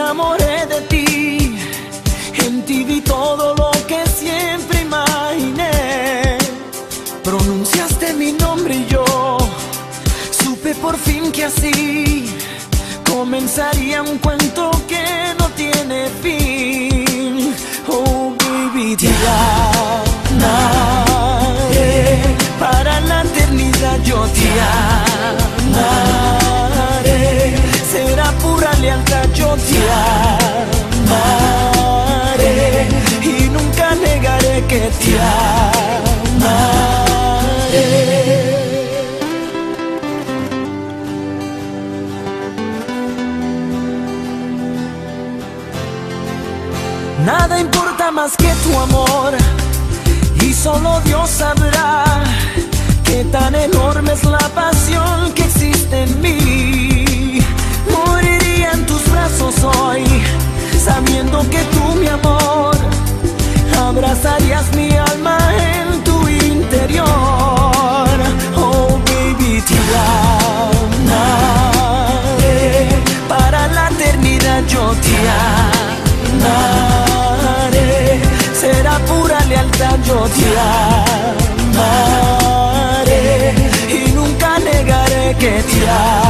enamoré de ti, en ti vi todo lo que siempre imaginé. Pronunciaste mi nombre y yo supe por fin que así comenzaría un cuento que no tiene fin. Oh baby, te amaré, para la eternidad yo te amaré, será pura lealtad, yo te amaré y nunca negaré que te amaré. Nada importa más que tu amor, y solo Dios sabrá qué tan enorme es la pasión que existe en mí. Moriría en tus brazos hoy, sabiendo que tú, mi amor, abrazarías mi alma en tu interior. Oh baby, te amaré, para la eternidad yo te amaré, será pura lealtad, yo te amaré y nunca negaré que te amaré.